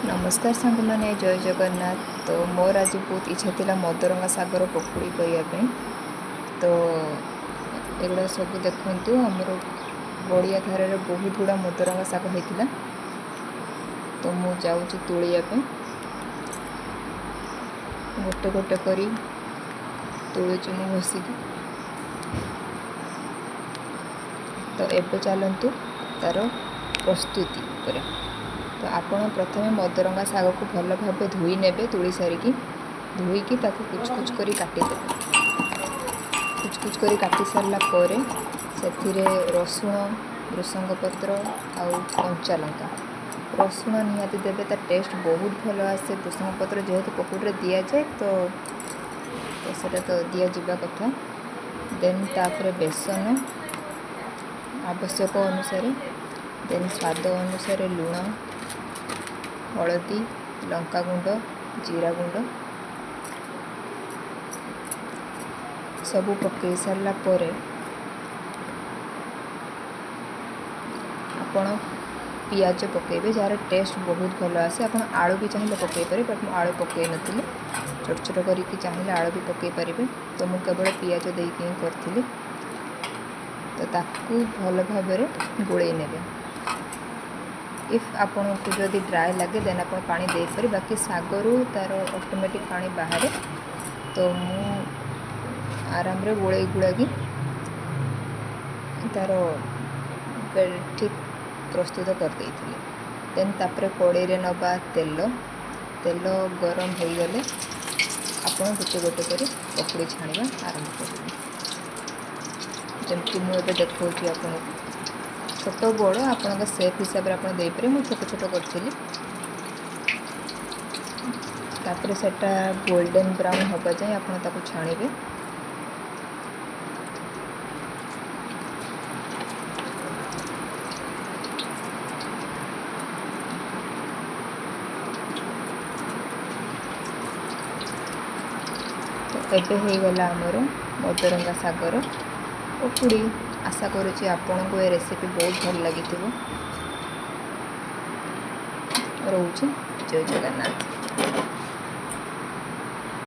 नमस्कार सांग मैंने जय जगन्नाथ। तो मोर आज बहुत इच्छा थी मदरंगा सागर पकुड़ी करने। तो एगुड़ा सब देखु आमर गड़िया धारे बहुत गुड़ा मदरंगा शाग होता। तो मु जाऊँगी तोलिया गोटे गोटे करी तोलुची मु घसिकी। तो एबे चलतु तार प्रस्तुति पर। तो आपण प्रथमे मदरंगा शाग को भल भाव धोई नेबे। तुली सारिकी धोईकी ताकू कुछ कुछ करी काटिदेबे। कुछ कुछ करी काटी सारला परे सेथिरे रसुण भृसंग पत्र आउ कंचा लंका। रसुण निहाती देबे, ता टेस्ट बहुत भल आसे। भृसंग पत्र जेहेतु पकुड़ी दिया जाए तो सेटा तो दिया जिबा कथा। देन तापर बेसन आवश्यक अनुसार, देन स्वाद अनुसार लुण, हलदी, लंका गुंड, जीरा गुंड सबू पकई सारा परे आपण पियाज पकेबे जार टेस्ट बहुत भल आसे। आपण आलू भी चाहिए पकई पारे, बट मु आलू पकई नथिले। छोट छोट करके चाहिए आलू भी पकई पारे। तो मु केवल पियाज देकी करथिली। तो ताकू भल भाव गोलई नेबे। इफ आपन को जदि ड्राई लगे देन आप पानी दे पारे, बाकी सागरू तार ऑटोमेटिक पानी बाहर। तो मु आराम रे गोलई गुड़ाकी तार ठीक प्रस्तुत कर देइथिले। देन तापर कड़ाई रे नबा तेल गरम हो गले आपन गोटे गोटे करी पकड़ी छाणिबा आरंभ करिबे। जमती मु एबे देखौची आपन छोट बड़ आपण सेप हिसाब से आप देपे। मुझे छोट छोट करी तापर सेटा गोल्डन ब्राउन हवा जाए आप छाणिबे। तो एबे हो गला आमर मदरंगा सागर पकुड़ी। आशा करुच्ची आपन को ये रेसिपी बहुत भल लगी। रोचे जय जगन्नाथ।